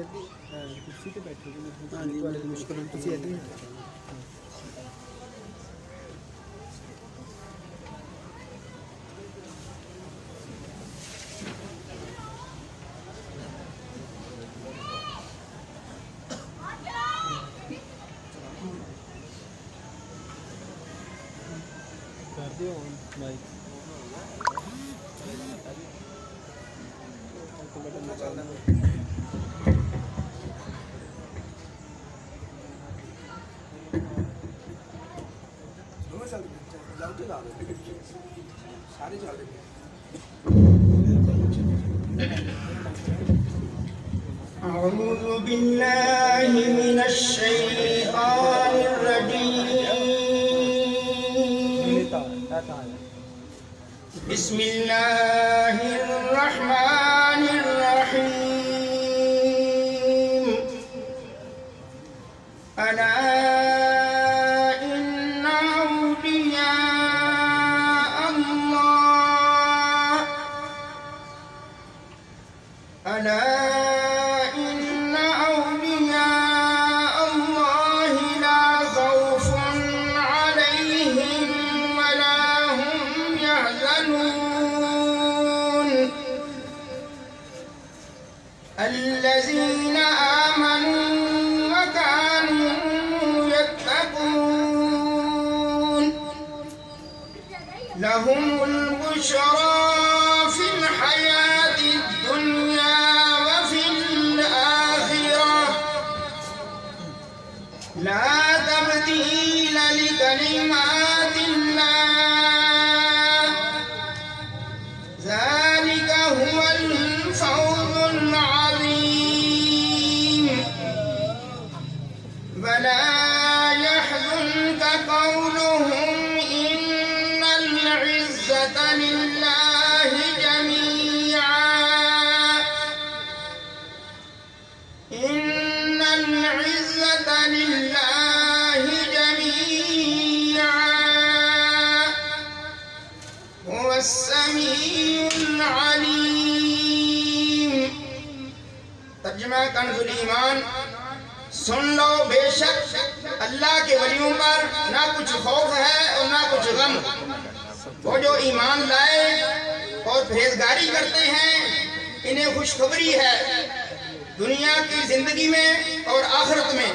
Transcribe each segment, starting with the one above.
کرسی تے بیٹھے ہاں جی تواڈے مشکل تسی ادھر کر دیو مائک أعوذ بالله من الشيطان الرجيم بسم الله الرحمن الرحيم ألا إن أولياء الله ألا إن أولياء الله لا خوف عليهم ولا هم يحزنون الذين آمنوا وكانوا يتقون لهم البشرى في الحياة الدنيا وفي الآخرة لا تبديل لكلمات الله ذلك هو الفوز العظيم ولا يحزنك قولهم إن العزة لله جميعا إن العزة لله جميعا هو السميع العليم ترجمہ کنز الایمان سن لو بے شک اللہ کے ولیوں پر نہ کچھ خوف ہے اور نہ کچھ غم وہ جو ایمان لائے اور پرہیزگاری کرتے ہیں انہیں خوشخبری ہے دنیا کی زندگی میں اور آخرت میں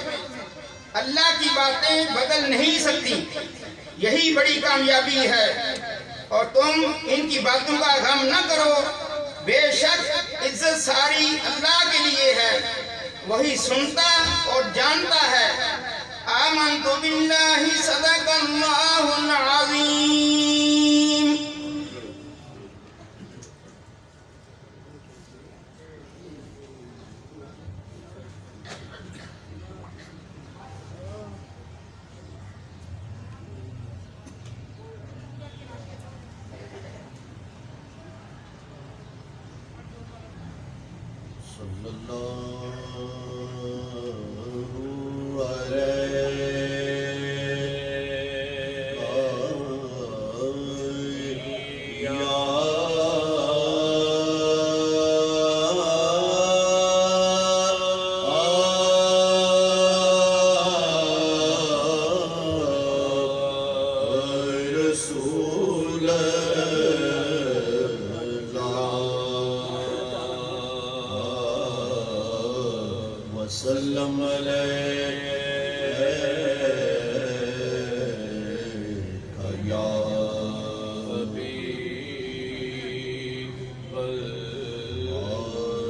اللہ کی باتیں بدل نہیں سکتی یہی بڑی کامیابی ہے اور تم ان کی باتوں کا غم نہ کرو بے شک عزت ساری اللہ کے لیے ہے وہی سنتا اور جانتا ہے آمنت باللہ صدق اللہ العظیم صلی اللہ رسول وسلم عليك يا حبيب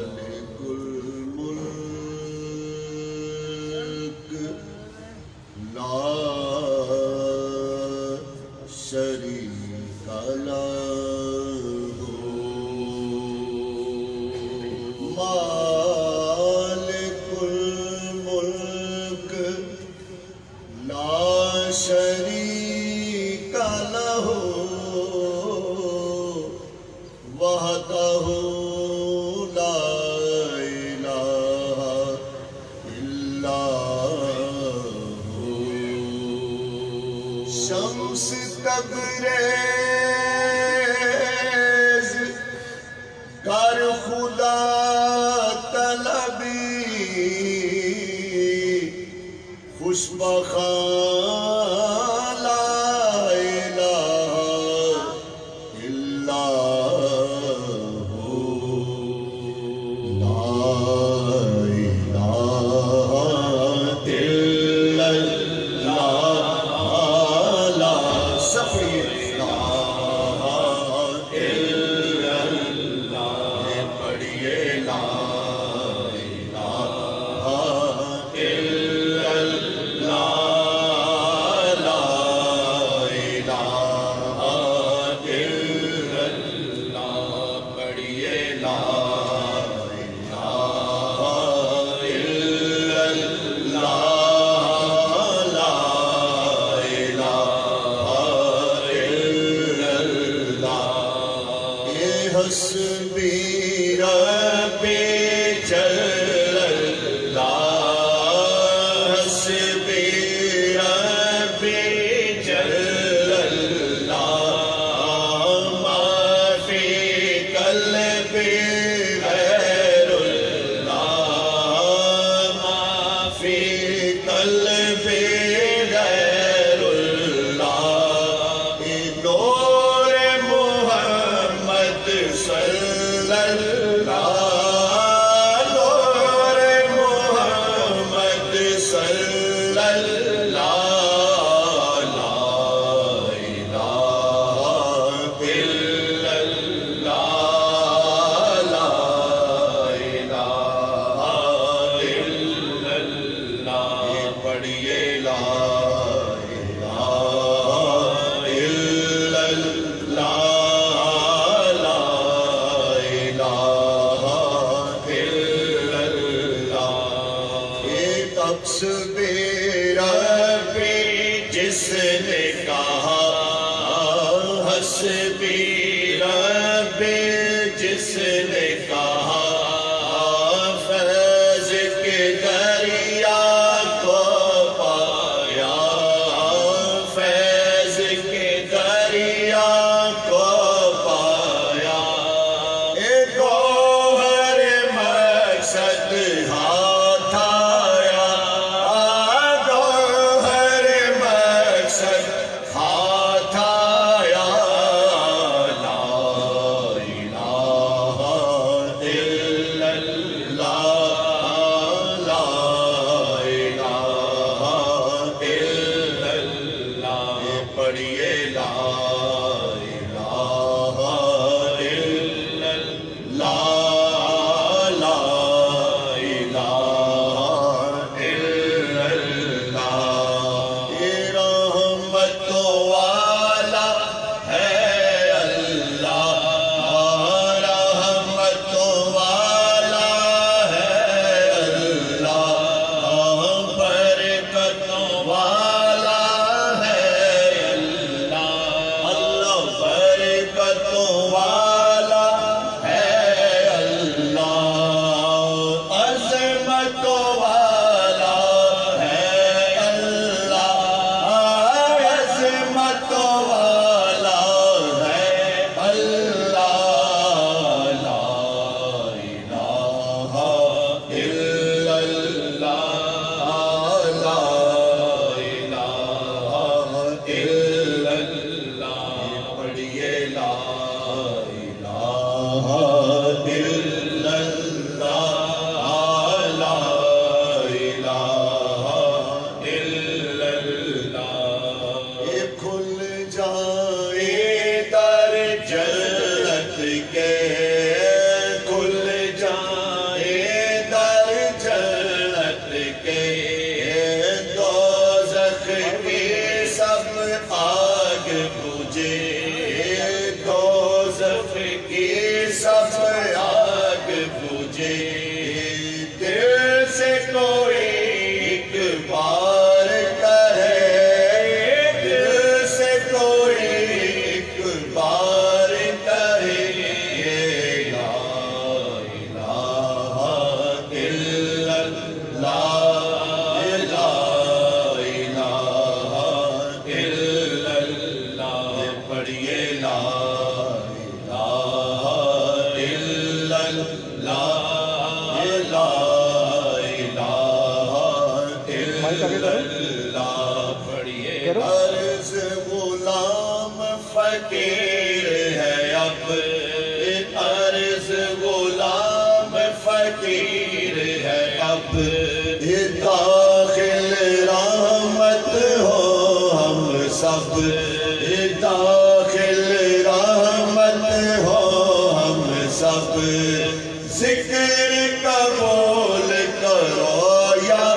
مالك الملك لا شريك له شریک لہ وحدہ لا الہ الا ہو شمس تبریز کر خدا طلبی بخان لا الہ الا ہو لا الہ الا اللہ لا سفیر لا الا اللہ پڑھیے لا حسبی ربی جل اللہ حسبی ربی جل اللہ ما فی قلبی غیر اللہ ما فی قلبی غیر اللہ نور محمد صلی اللہ نور محمد صلی اللہ لا الہ الا اللہ لا الہ الا اللہ پڑھیے لا الہ الا اللہ حسبی ربی جس نے کہا حسبی ربی جس نے کہا فیض کے دریا کو پایا فیض کے دریا کو پایا ایک گوہر مقصد ہاتھ آیا گوہر مقصد ہاتھ آیا لا الہ الا اللہ لا الہ الا اللہ پڑھیے لا الہ الا اللہ لا الہ الا اللہ رحمت والا ہے اللہ رحمت والا ہے اللہ برکتوں والا ہے اللہ اللہ برکتوں والا ہے اللہ عظمتوں والا ہے اللہ عظمتوں والا ہے اللہ لا الہ الا اللہ لا الہ الا اللہ پڑھیے لا الہ الا اللہ لا الہ الا اللہ کھل جائے در جنت کے کھل جائے در جنت کے دوزخ کی سب آگ بجھے دوزخ کی سب آگ بجھے دل سے کوئی ایک بار کہے دل سے کوئی فقیر ہے اب عرض غلام فقیر ہے اب داخل رحمت ہو ہم سب داخل رحمت ہو ہم سب ذکر قبول کرو یا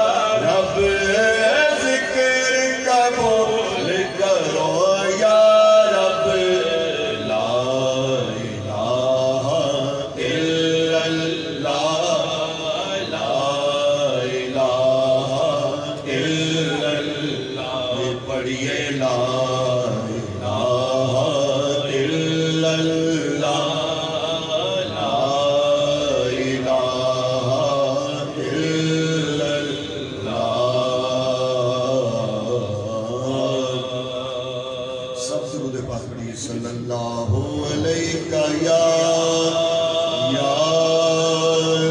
رب ذکر قبول کرو یا رب لا الہ الا اللہ لا الہ الا اللہ پڑھیے لا الہ الا اللہ صلی اللہ علیہ یا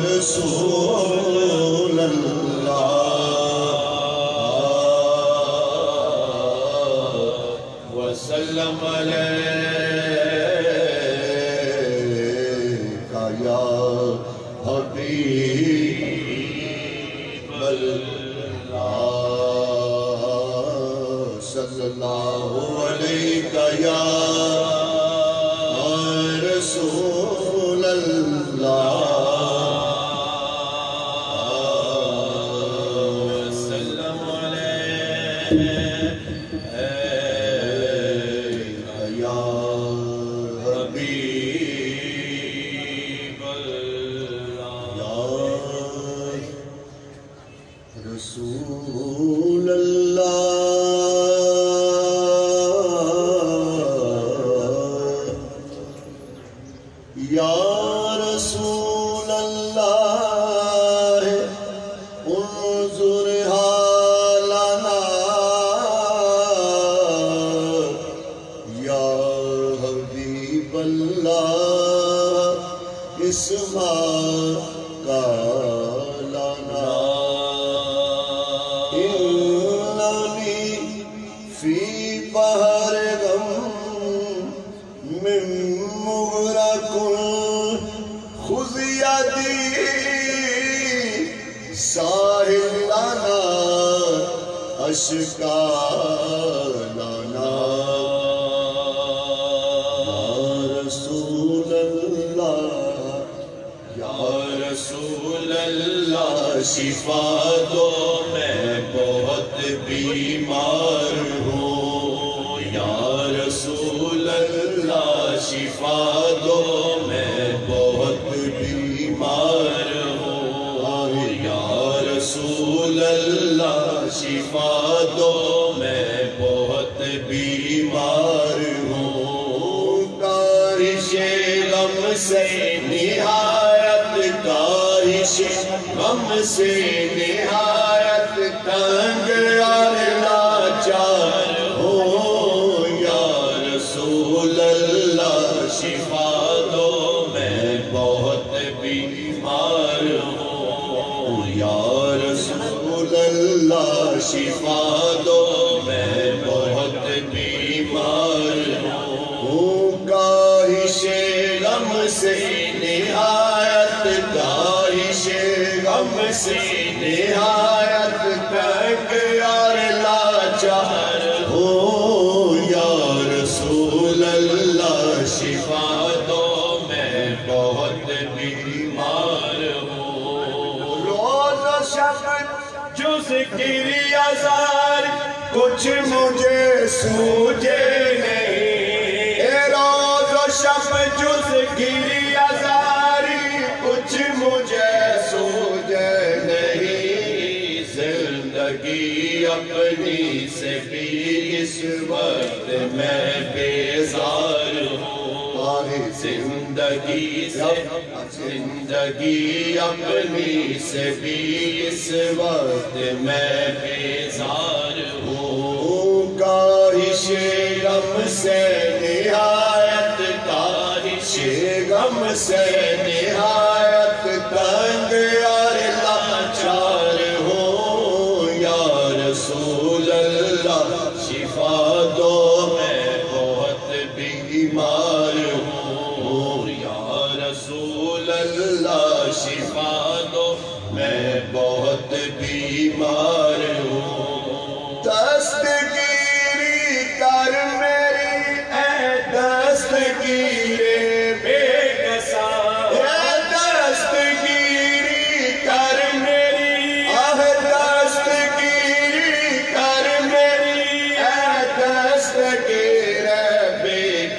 رسول اللہ وسلم علیہ یا حبیب اللہ صلی اللہ علیہ یا رسول اللہ وسلم علیہ یا حبیب اللہ یا رسول اللہ یا رسول اللہ انظر حالنا یا حبیب اللہ اسمع قالنا اننی فی بحر غم من مغرق خذ یدی ساحل لنا اشکالنا یا رسول اللہ یا رسول اللہ شفا دو میں بہت بیمار ہوں یا رسول اللہ شفا دو میں بہت بیمار ہوں یا رسول اللہ شفا دو میں بہت بیمار ہوں کاہش غم سے نہایت کاہش غم سے نہایت تنگ اور لاچار ہوں یا رسول اللہ شفا دو میں بہت بیمار ہوں یا رسول اللہ شفا دو میں بہت بیمار ہوں کاہش غم سے نہایت کاہش غم سے نہایت تنگ اور لاچار ہوں یا رسول اللہ شفا دو میں بہت بیمار ہوں روز و شب جو ذکر ازار کچھ مجھے سوجے نہیں روز و شب جو ذکر ازار کچھ مجھے سوجے نہیں زندگی اپنی سے بھی اس وقت میں بیزار ہوں زندگی اپنی سے بھی اس وقت میں بیزار ہوں کاہش غم سے نہایت کاہش غم سے نہایت تنگ اور لاچار ہوں یا رسول اللہ شفا دو میں بہت بیمار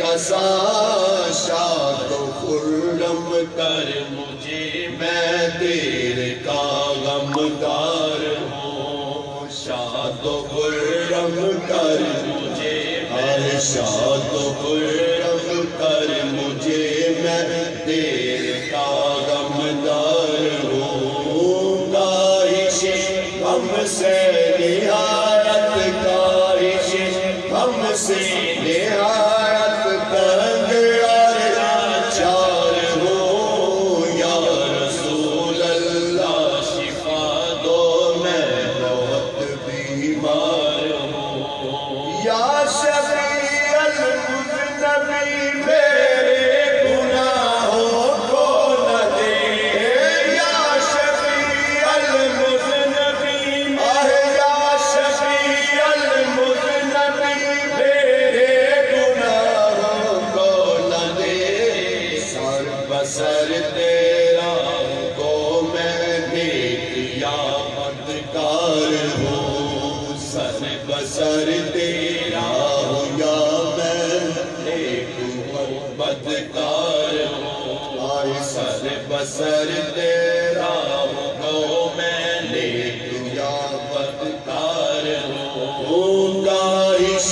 رسا شاد و خرم کر مجھے میں تیرے کا غمگار ہوں شاد و خرم کر مجھے میں شاد و خرم کر مجھے میں تیرے کا غمگار ہوں کاہش غم سے نہایت کاہش غم سے نہایت تنگ اور لاچار ہوں یا رسول اللہ شفا دو میں بہت بیمار ہوں یا شفیع المذنبین میرے گناہوں کو نہ دے یا شفیع المذنبین یا شفیع المذنبین میرے گناہوں کو نہ دے سر بسر تیرا کو میں نیک یا بدکار ہوں سر بسر تیرا یا میں نیک بدکار ہوں آئے سر بسر تیرا ہو میں نیک یا بدکار ہوں کاہش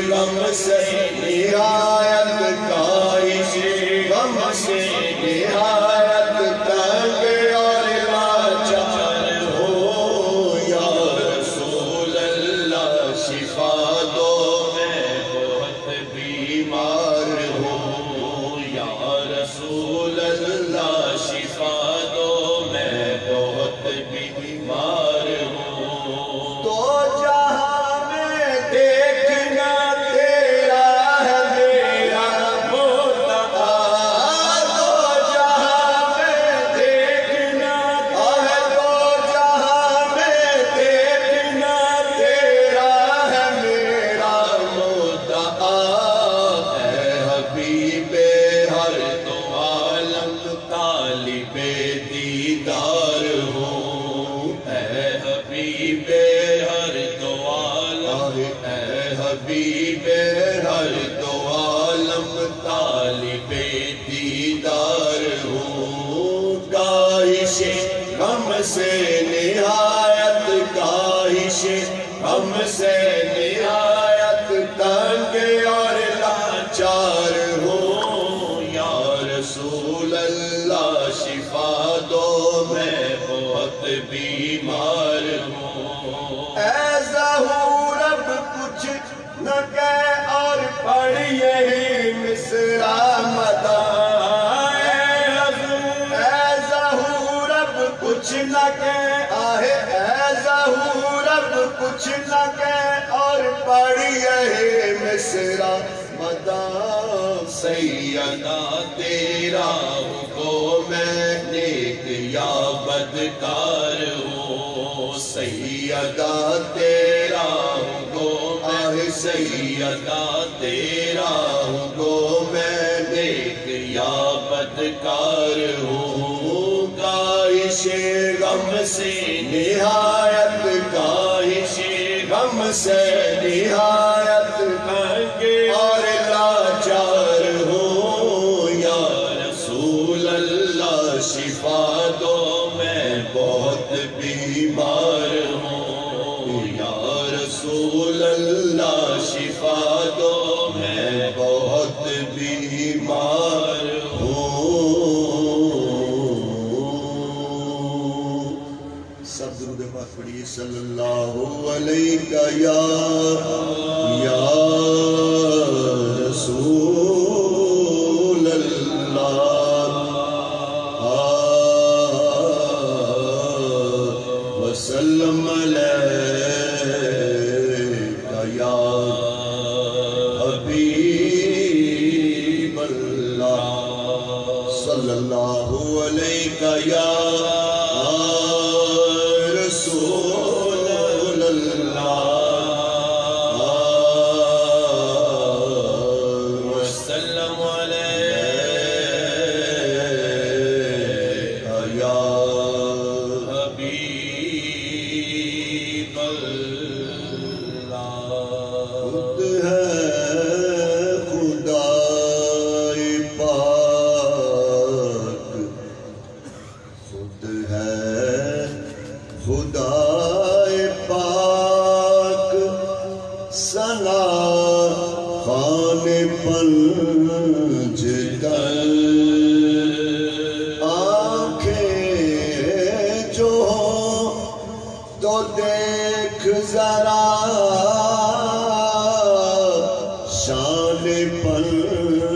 غم سے نہایت کاہش غم سے نہایت تنگ اور لاچار ہوں یا رسول اللہ شفا دو میں بہت بیمار ہوں یا رسول اللہ شفا دو میں بہت بیمار ہوں تو جہاں میں دیکھنا تیرا ہے میرا مدعا تو جہاں میں دیکھنا تو جہاں میں دیکھنا تیرا ہے میرا مدعا اے حبیب ہر دو عالم طالب دیدار ہوں اے حبیب ہر دو عالم اے حبیب ہر دو عالم طالب دیدار ہوں کاہش غم سے نہایت کاہش غم سے نہایت تنگ اور لاچار ہوں یا رسول اللہ شفا دو میں بہت بیمار ہوں اے ظہور اب کچھ نہ کہہ اور پڑھ یہی مصرع مداح اے ظہور اب کچھ نہ کہہ اے ظہور اب کچھ نہ کہہ اور پڑھ یہی مصرع مداح سیدہ تیرا کو میں نیک یا بدکار ہوں سیدہ تیرا کو میں سیدہ تیرا کو میں نیک یا بدکار ہوں کاہش غم سے نہایت کاہش غم سے نہایت تنگ اور لاچار ہوں یا رسول اللہ شفا دو میں بہت بیمار ہوں یا رسول اللہ شفا دو میں بہت بیمار ہوں سب درود پاک پڑھیے صلی اللہ علیہ یا رسول اللہ وسلم علیہ یا حبیب اللہ صلی اللہ علیہ یا رسول اللہ وسلم علیہ یا حبیب اللہ خود ہے خدا پنجتر آنکھیں جو تو دیکھ ذرا شان پنجتر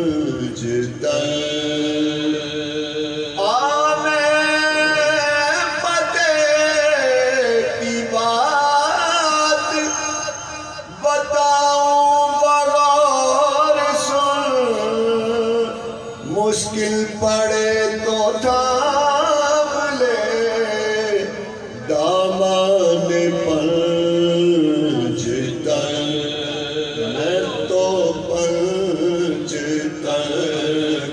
مشکل پڑے تو تھام لے دامان پنجتر میں تو پنجتر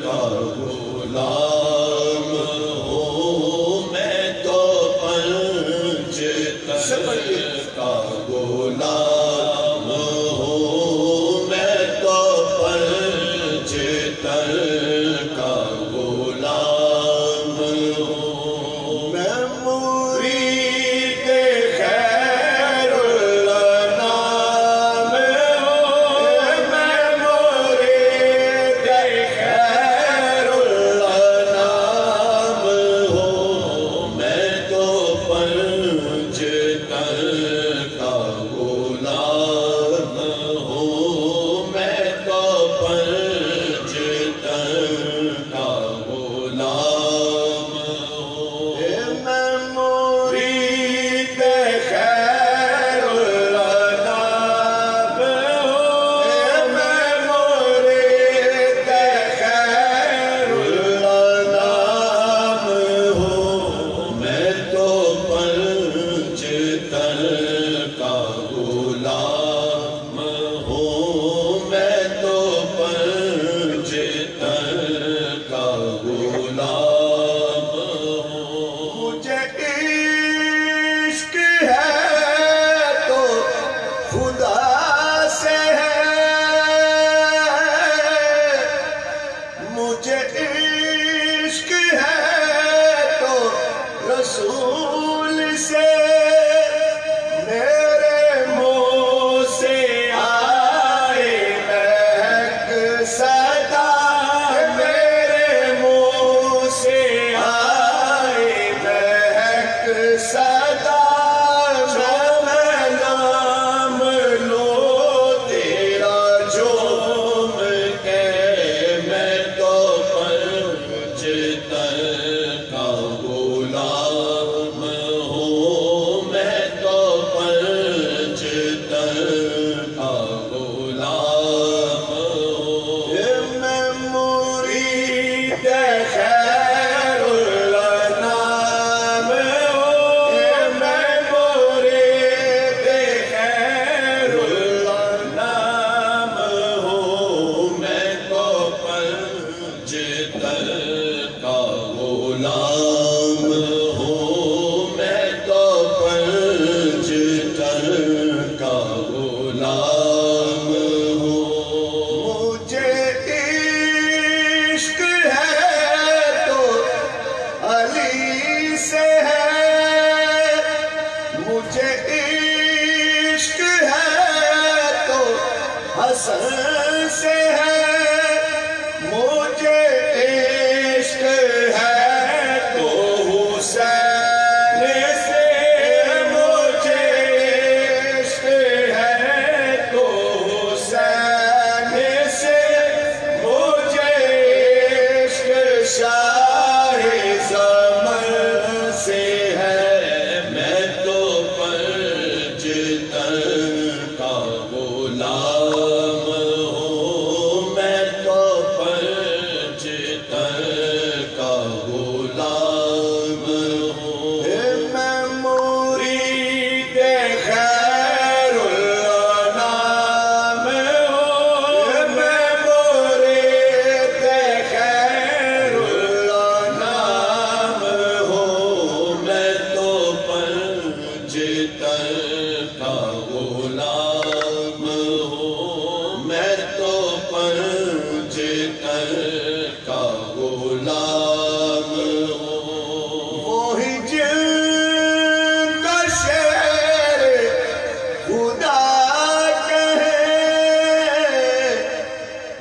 کا غلام ہوں میں تو پنجتر کا غلام ہوں میں تو پنجتر کا غلام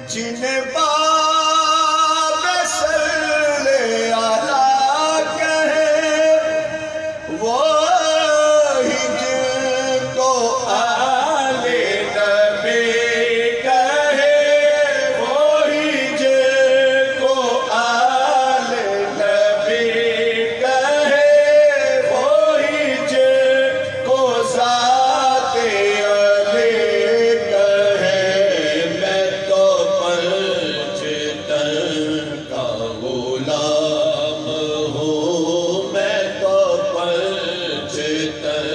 جن باب صلی علی کہے وہی جن کو آل نبی کہے وہی جن کو آل نبی کہے وہی جن کو ذات علی کہے میں تو پنجتن کا غلام ہوں میں تو پنجتن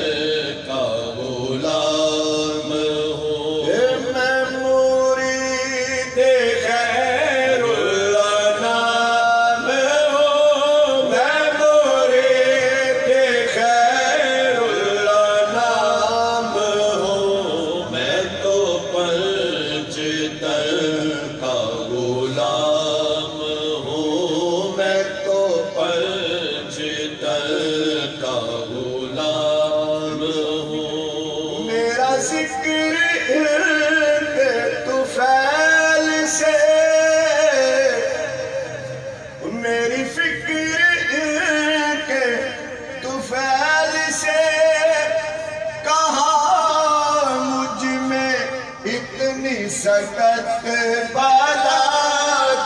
کا غلام ہوں میں مرید خیر الانام ہوں میں مرید خیر الانام ہوں میں تو پنجتن کا غلام ہوں میں تو پنجتن کا غلام ہوں میرا ذکر طفیل سے میری فکر کے طفیل سے کہاں مجھ میں اتنی سکت بالا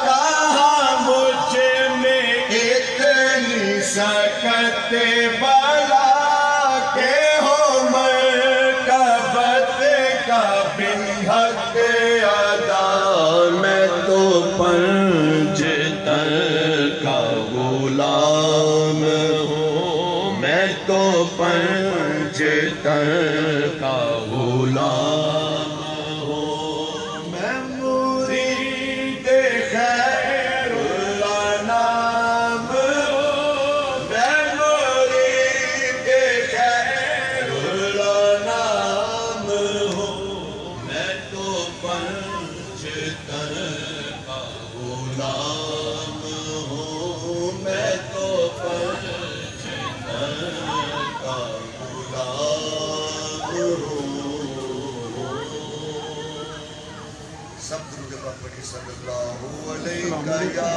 کہاں مجھ میں اتنی سکت بالا کہ ہو مرکبت کا بن حق ادا میں تو پنجتن کا غلام ہوں میں تو پنجتن کا غلام ہوں میں مرید خیر الانام ہوں میں مرید خیر الانام ہوں میں تو پنجتن کا غلام ہوں میں تو پنجتن کا غلام ہوں سب درود پاک پڑھی صلی اللہ علیہ یا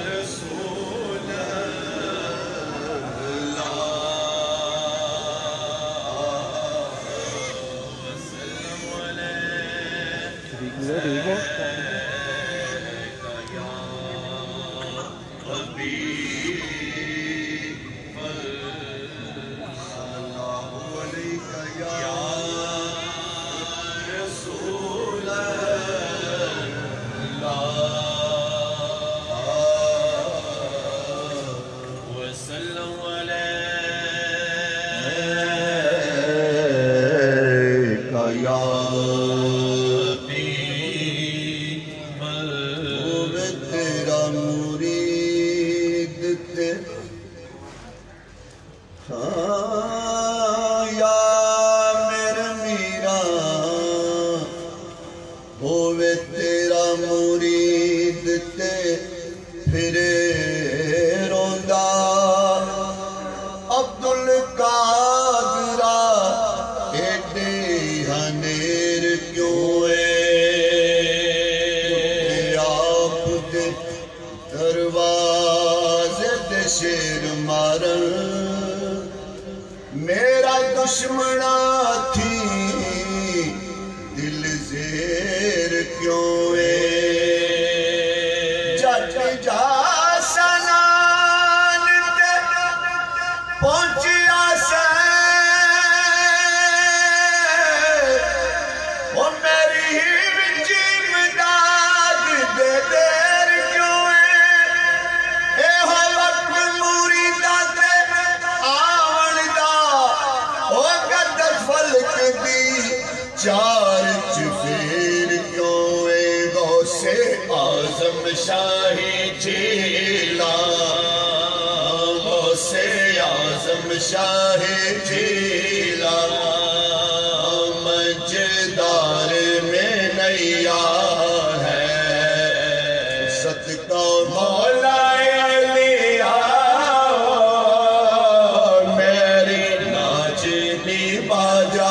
رسول تیرا مرید ہاں یا میرا میرا ہووے تیرا مرید تے پھرے روندا عبدالقادرہ ایڈے ہنیر کیوں دروازے دے شیر مارن میرا دشمنا تھی دل زیر کیوں جٹ جا سنان تے پہنچیا سے وہ میری وچ امداد دے دیر کیوں چار چفیر کیوں غوثِ اعظم شاہ جیلان غوثِ اعظم شاہ جیلان مجدار میں نیا ہے صدقہ مولا علی میری ناچنی باجا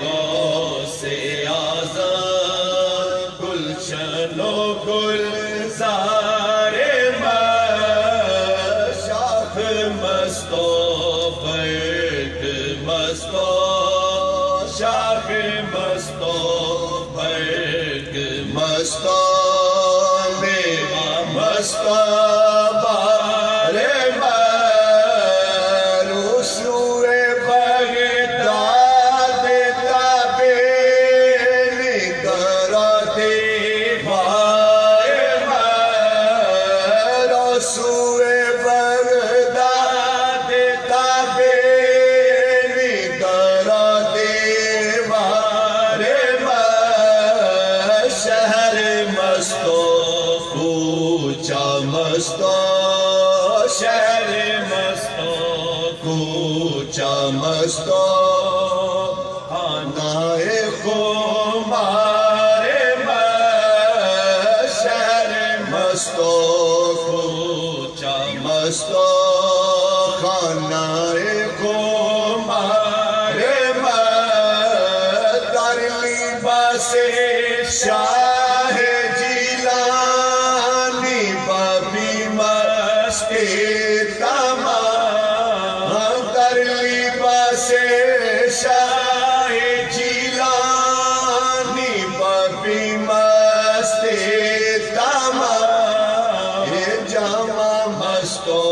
غوث اعظم گلشن و گلزار شاخ مستو برگ مستو شاخ مستو برگ مستو میوہ مستو بار رسول بغداد تابین کراتے رسول بغداد تابین کراتے شہر مستو کوچا مستو شہر مستو کوچا مستو آنائے خمار شہر مستو کوچا مستو خانائے خمار در لباس شاہ جیلانی بابی مستی تمام در لباس شاہ جیلانی بابی مستی تمام جامع مستو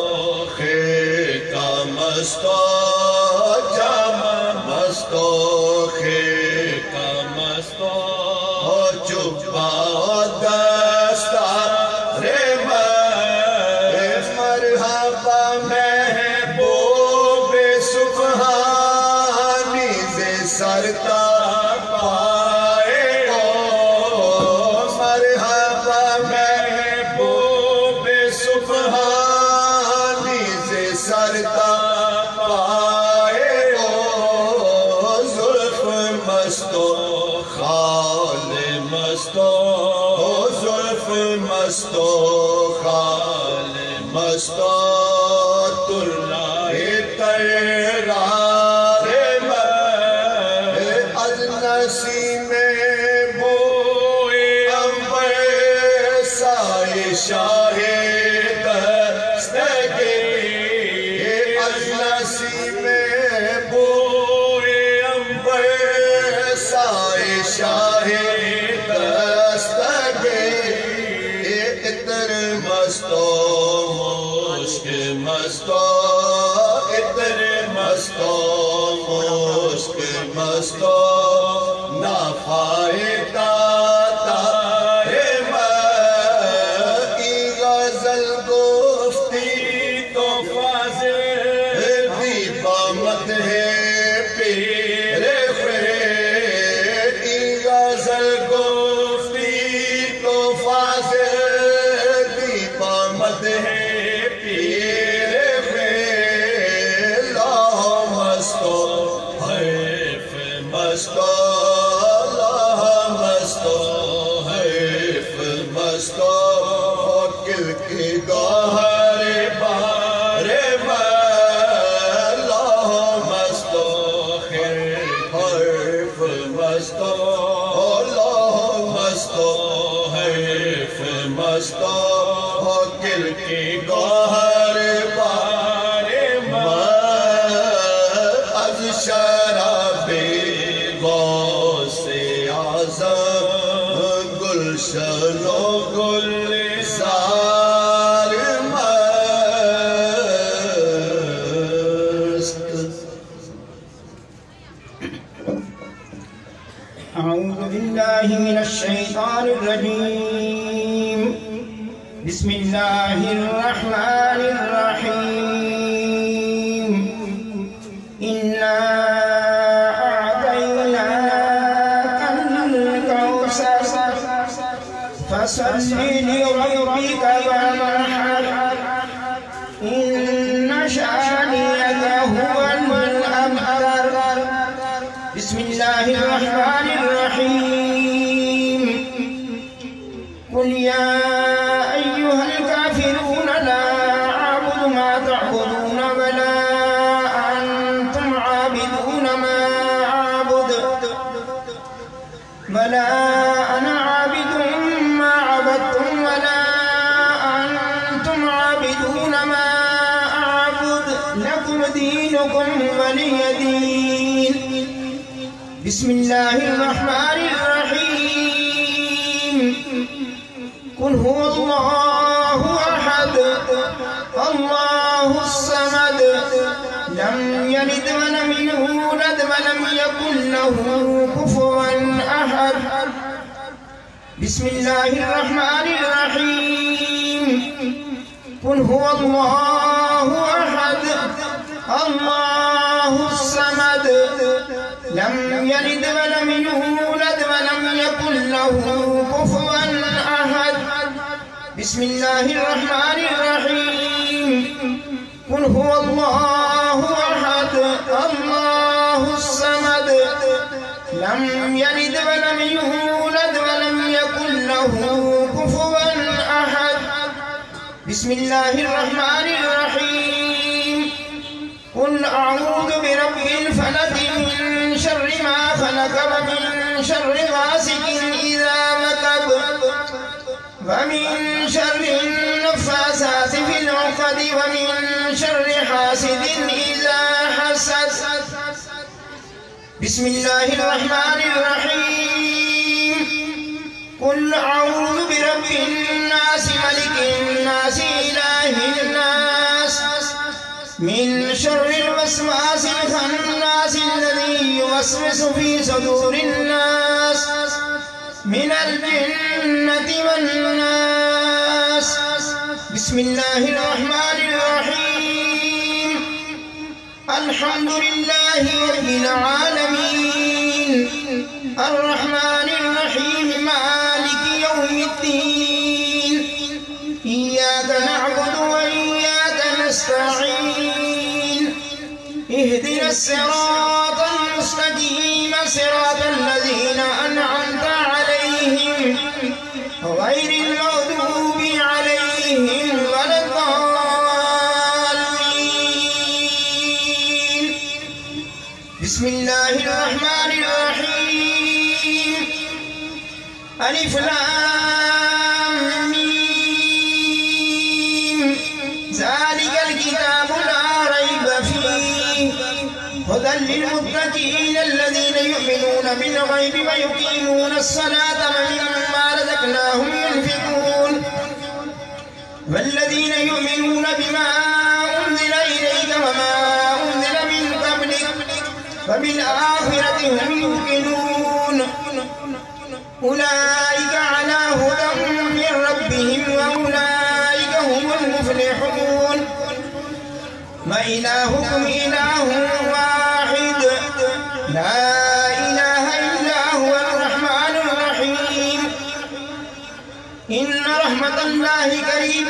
خیکا مستو جامع مستو خیکا مستو چوبا دستار مرحبا محبوب سبحانی سے سرتا پائے مرحبا محبوب سبحانی سے سرتا پائے زلف مستو خال مستو زلف مستو خال مستو ترلائے تیرار از نسیم بوئے امبر سائے شاہ دستگی از نسیم بوئے امبر سائے شاہ اتر مستو مشک مستو اتر مستو مشک مستو نافائے تاتار ای غزل گفتی تو فاضل دیبا مت ہے پیر خیر ای غزل گفتی تو فاضل ہے پیر خیر لاہ مستو حیف مستو لاہ مستو حیف مستو کل کی گوہر بار لاہ مستو حیف مستو لاہ مستو حیف مستو دل کی گوہر بار از شراب غوث اعظم گلشن و گلزار مست اعوذ باللہ من الشیطان الرجیم بسم اللہ الرحمن الرحیم اِنَّا أَعْطَيْنَاكَ الْكَوْثَرَ فَصَلِّ لِرَبِّكَ وَانْحَرْ إِنَّ شَانِئَكَ هُوَ الْأَبْتَرُ بسم اللہ الرحمن الرحیم قل یا أيها الكافرون لا أعبد ما تعبدون ولا أنتم عابدون ما ولا أنا عابد ما عبدتم ولا أنتم عابدون ما أعبد لكم دينكم ولي دين. بسم الله الرحمن الرحيم. قل هو الله أحد الله الصمد لم يلد ولم يولد ولم يكن له كفوا أحد. بسم الله الرحمن الرحيم. قل هو الله أحد الله الصمد لم يلد ولم يولد ولم يكن له كفوا أحد. بسم الله الرحمن الرحيم. قل هو الله أحد الله الصمد لم يلد ولم يولد ولم يكن له كفوا أحد. بسم الله الرحمن الرحيم. قل أعوذ برب الفلق من شر ما خلق ومن شر غاسق إذا وقب ومن شر النفاثات في العقد ومن شر حاسد إذا حسد. بسم الله الرحمن الرحيم. قل أعوذ برب الناس ملك الناس إله الناس من شر الوسواس الخناس الذي يوسوس في صدور الناس من الجنة والناس. بسم الله الرحمن الرحيم. الحمد لله رب العالمين الرحمن الرحيم مالك يوم الدين إياك نعبد وإياك نستعين اهدنا الصراط المستقيم صراط الذين أنعمت عليهم غير المغضوب عليهم ولا الضالين. بسم الله الرحمن الرحيم. ألف لام ميم ذلك الكتاب لا ريب فيه هدى للمتقين الذين يؤمنون بالغيب ويقيمون الصلاة ومما رزقناهم ينفقون والذين يؤمنون بما أنزل إليك وما أنزل من قبلك وبالآخرة هم يوقنون أولئك على هدى من ربهم وأولئك هم المفلحون. وإلهكم إله واحد لا إله إلا هو الرحمن الرحيم. إن رحمة الله قريب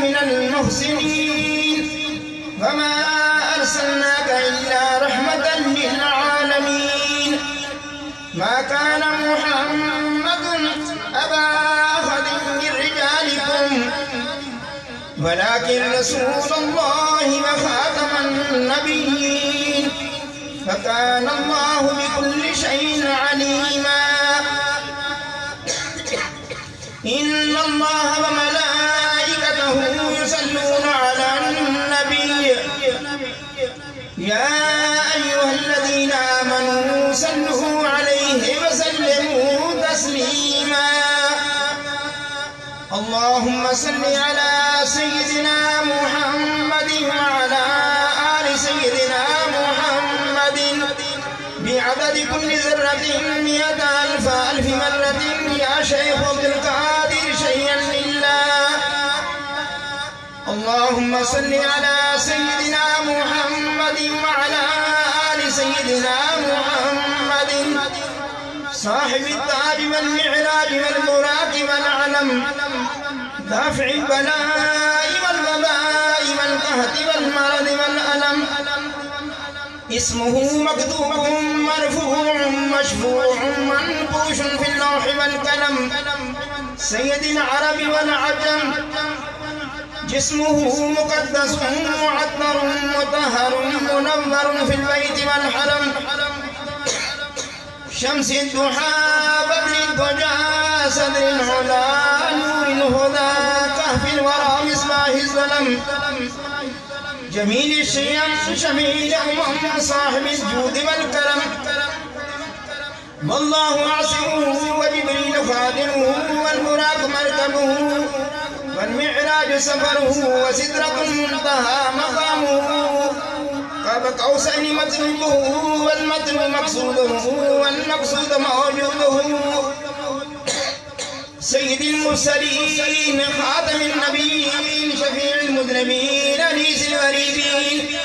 من المحسنين وما أرسلناك إلا رحمة للعالمين. ما كان محمد أبا أحد من رجالكم ولكن رسول الله وخاتم النبيين فكان الله بكل شيء عليما. إن الله وملائكته يصلون على النبي يا أيها الذين آمنوا صلوا عليه وسلموا تسليما. اللهم صل على سيدنا محمد وعلى آل سيدنا محمد بعدد كل ذرة 100,000 مرة يا شيخ عبد القادر شيئا لله. اللهم صل على سيدنا محمد وعلى آل سيدنا محمد صاحب التاج والمعراج والبراق والعلم دافع البلاء والوباء والقهط والمرض والألم اسمه مكتوب مرفوع مشفوع منقوش في اللوح والقلم سيد العرب والعجم جسمه مقدس معطر مطهر منور في البيت والحرم شمس الضحى بدر ضجا صدر العلا نور الهدى كهف الورى مصباح الظلم جميل الشيم شميل أمم صاحب الجود والكرم والله عاصمه وجبريل خادمه والبراق مركبه والمعراج سفره وسدرة المنتهى مقامه قاب قوسين مطلوبه والمطلوب مقصوده والمقصود موجوده سيد المرسلين خاتم النبيين شفيع المذنبين أنيس الغريبين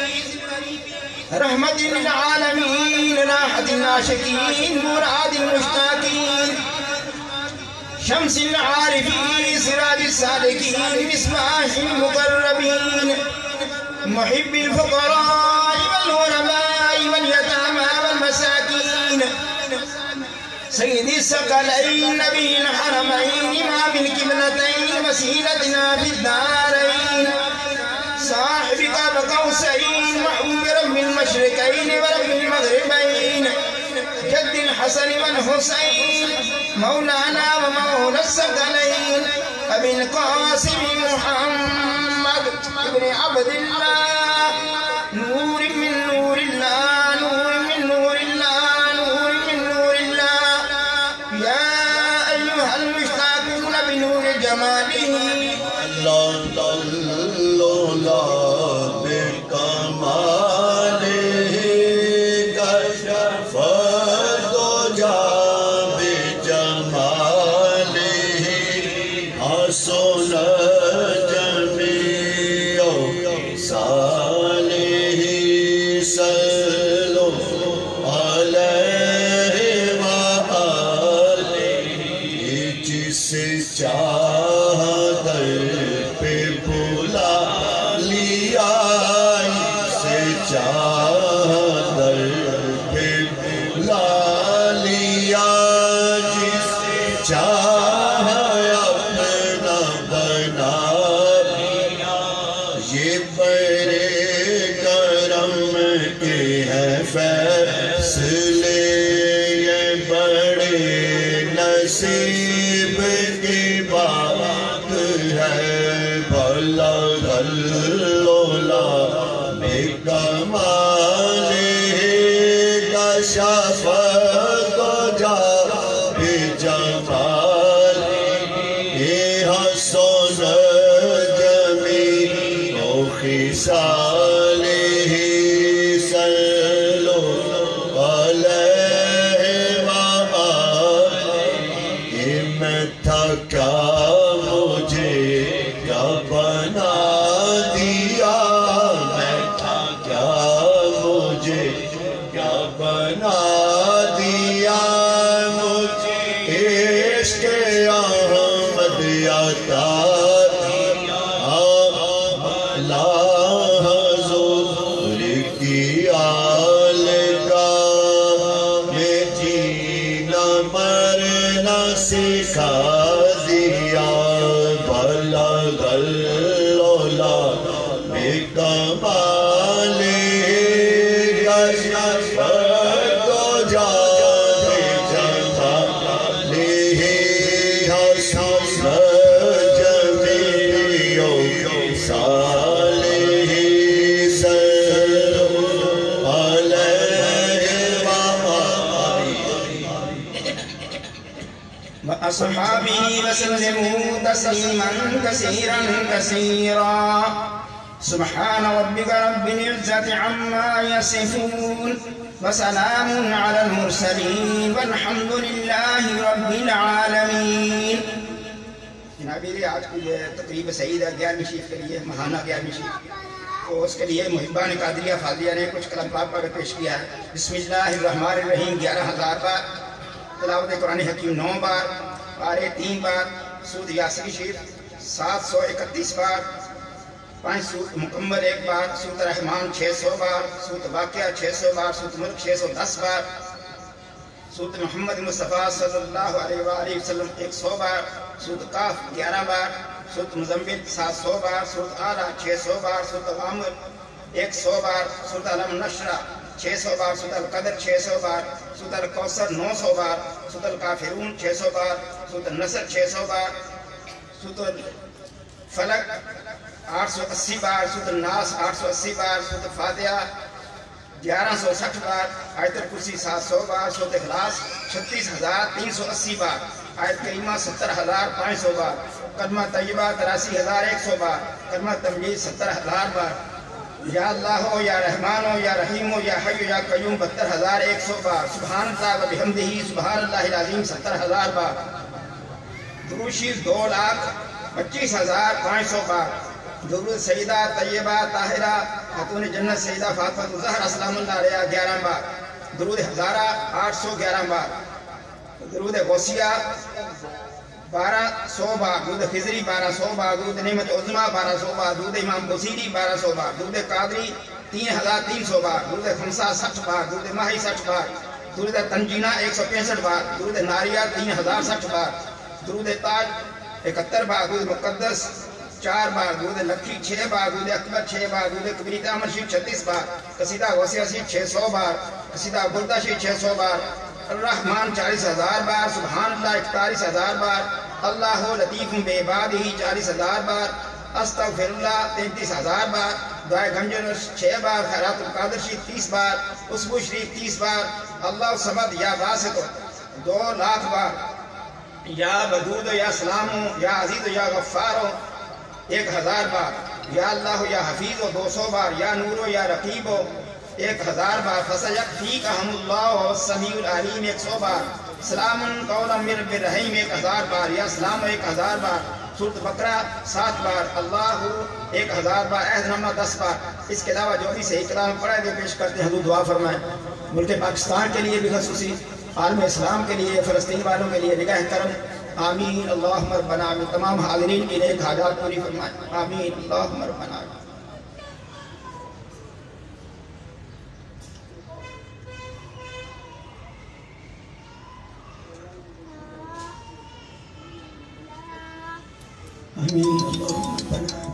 رحمة للعالمين راحة الناشكين مراد المشتاقين شمس العارفين سراج السالكين مصباح المقربين محب الفقراء والغرباء واليتامى والمساكين سيد الثقلين نبي الحرمين إمام القبلتين وسيلتنا في الدارين صاحب قاب قوسين محبوب رب المشرقين ورب المغربين جد الحسن والحسين مولانا ومولى الثقلين أبي القاسم محمد ابن عبد الله نور من نور الله نور من نور الله نور من نور الله يا أيها المشتاقون بنور جماله وأصحابه وسلموا تسليما كثيرا كثيرا سبحان ربك رب العزة عما يصفون وسلام على المرسلين والحمد لله رب العالمین. جناب آج کی یہ تقریب سعیدہ 11ویں شریف کے لیے ماہانہ 11ویں شریف تو اس کے لیے محبان قادریہ فاضلیہ نے کچھ کلام پاک پڑھ پیش کیا ہے. بسم اللہ الرحمن الرحیم 11,000 بار تلاوت قرآن حکیم 9 بار پارے 3 بار سورۃ یاسین شریف 731 بار 5 سورۃ مکمل 1 بار سورۃ رحمان 600 بار سورۃ واقعہ 600 بار سورۃ ملک 610 بار سورۃ محمد مصطفیٰ صلی اللہ علیہ وآلہ وسلم 100 بار سورۃ قاف 11 بار سورۃ مزمل 700 بار سورۃ اعلیٰ 600 بار سورۃ غامر 100 بار سورۃ علم نشرہ 600 بار، سورۃ القدر 600 بار، سورۃ الکوثر 900 بار، سورۃ الکافرون 600 بار، سورۃ النصر 600 بار، سورۃ الفلق 880 بار، سورۃ الناس 880 بار، سورۃ الفاتحہ 1160 بار، آیت الکرسی 700 بار، سورۃ اخلاص 36380 بار، آیت کریمہ 70500 بار، کلمہ طیبہ 83100 بار، کلمہ تمجید 70000 بار، یا اللہ ہو یا رحمان ہو یا رحیم ہو یا حی یا قیوم 72100 بار، سبحان اللہ و بحمدہ سبحان اللہ العظیم 70000 بار، درود شریف 2,25,500 بار، درود سیدہ طیبہ طاہرہ خاتون جنت سیدہ فاطمہ الزہرا سلام اللہ علیہا 11 بار، درود ہزارہ 811 بار، درود غوثیہ 1200 بار، درود خضری 1200 بار، درود نعمت عظمیٰ 1200 بار، درود امام بصیری 1200 بار، درود قادری 3300 بار، درود خمسہ 60 بار، درود ماہی 60 بار، درود تنجینہ 165 بار، درود ناریہ 3060 بار، درود تاج 71 بار، درود مقدس 4 بار، درود لکھی 6 بار، درود اکبر 6 بار، درود کبریت احمد شریف 36 بار، قصیدہ غوثیہ شریف 600 بار، قصیدہ بردہ شریف 600 بار، الرحمن 40000 بار، سبحان اللہ 41000 بار، اللہ لطیف بعبادہ 40000 بار، استغفر اللہ 33000 بار، دعائے گنجر 6 بار، خیرات القادر شریف 30 بار، عصبو شریف 30 بار، اللہ صمد یا باسط 2,00,000 بار، یا ودود یا سلام یا عزیز یا غفار 1000 بار، یا اللہ یا حفیظ 200 بار، یا نور یا رقیب 1000 بار، فسیکفیکہم اللہ السمیع العلیم 100 بار، سلام قولا من رب الرحیم 1000 بار، یا سلام 1000 بار، سورۃ بقرہ 7 بار، اللہ 1000 بار، عہد نامہ 10 بار۔ اس کے علاوہ جو بھی صحیح کلام پڑھا ہے پیش کرتے ہیں، حضور دعا فرمائیں ملک پاکستان کے لیے بھی، خصوصی عالم اسلام کے لیے، فلسطین والوں کے لیے نگاہ کرم، آمین اللہم ربنا آمین، تمام حاضرین کی نیک حاجات پوری فرمائیں، آمین اللہم ربنا آمین۔ آمین اللہم ربنا آمین۔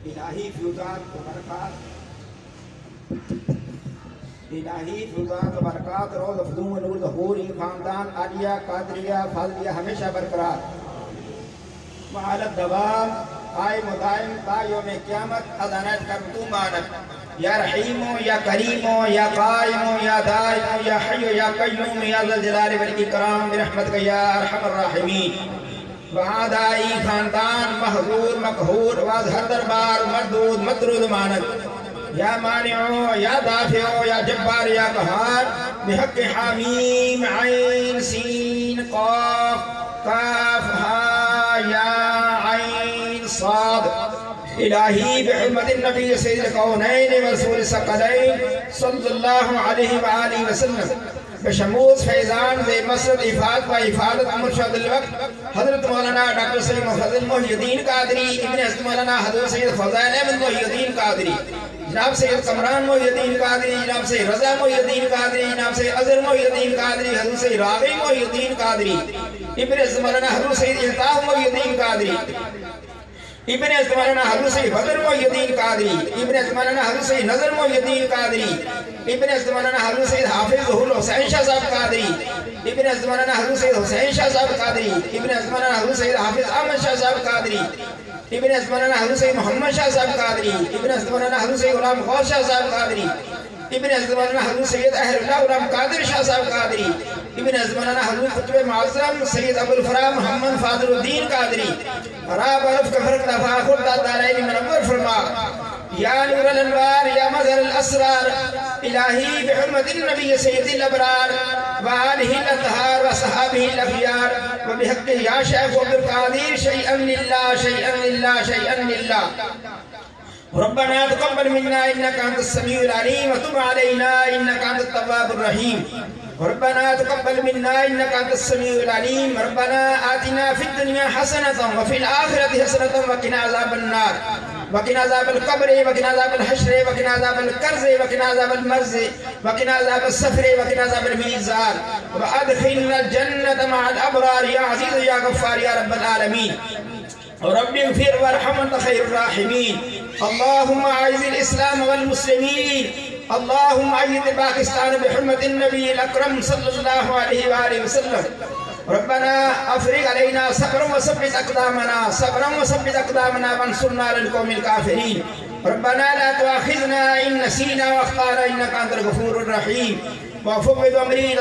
الہی فیوزات و برکات، الہی فیوزات و برکات روز افزون و نور ظہوری خاندان عالیہ قادریہ فاضلیہ ہمیشہ برقرار وعلت دوام قائم و دائم تا یوم قیامت ازانت کر تو مانت، یا رحیم یا کریم یا قائم یا دائم یا حی یا قیوم یا ذل جلال والاکرام برحمتک یا ارحم الراحمین۔ وعادائی خاندان محضور مقہور واظہر دربار مردود مطرود مانت، یا مانع یا دافع یا جبار یا قہار بحق حامیم عین سین قاف کاف ہا یا عین صاد، الہی بحرمت النبی سید القونین ورسول الثقلین صلی اللہ علیہ وآلہ وسلم، بشموز فیضان زی مسجد افاد و افادت مرشد الوقت حضرت مولانا ڈاکٹر سید مفضل محی الدین قادری، ابن حضرت مولانا حضرت سید فضائل احمد محی الدین قادری، جناب سید قمران محی الدین قادری، جناب سید رضا محی الدین قادری، جناب سید عزر محی الدین قادری، حضرت سید راغی محی الدین قادری، ابن حضرت مولانا حضرت سید الطاف محی الدین قادری، ابن حضرت مولانا حضرت سید بدر محی الدین قادری، ابن حضرت مولانا حضرت سید نظر محی الدین قادری، ابن حضرت مولانا حضرت سید حافظ ظہور حسین شاہ صاحب قادری، ابن حضرت مولانا حضرت سید حسین شاہ صاحب قادری، ابن حضرت مولانا حضرت سید حافظ احمد شاہ صاحب قادری، ابن حضرت مولانا حضرت سید محمد شاہ صاحب قادری، ابن حضرت مولانا حضرت سید غلام غوث شاہ صاحب قادری، ابن حضرت مولانا حضرت سید اہل اللہ غلام قادر شاہ صاحب قادری، ابن حضرت مولانا حضرت قطب معظم سید ابو الفرا محمد فاضل الدین قادری، راب عرف کفر تفاخر دارین منور فرما، یا نور الانوار یا مظہر الاسرار، الہی بحرمت النبی سید الابرار وآلہ الاطہار وصحابہ الافیار وبحق یا شیخ عبدالقادر شیئا للہ شیئا للہ شیئا للہ ربنا تقبل منا إنك أنت السميع العليم وتب علينا إنك أنت التواب الرحيم. ربنا تقبل منا إنك أنت السميع العليم. ربنا آتنا في الدنيا حسنة وفي الآخرة حسنة وقنا عذاب النار وقنا عذاب القبر وقنا عذاب الحشر وقنا عذاب الكرز وقنا عذاب المرز وقنا عذاب السفر وقنا عذاب الميزان وأدخلنا الجنة مع الأبرار يا عزيز يا غفار يا رب العالمين. رب اغفر وارحم وانت خير الراحمين. اللهم أعز الإسلام والمسلمين. اللهم أيد باكستان بحرمة النبي الأكرم صلى الله عليه وآله وسلم. ربنا أفرغ علينا صبرا وثبت أقدامنا وانصرنا على القوم الكافرين. ربنا لا تؤاخذنا إن نسينا وأخطأنا إنك أنت الغفور الرحيم. وفوض أمري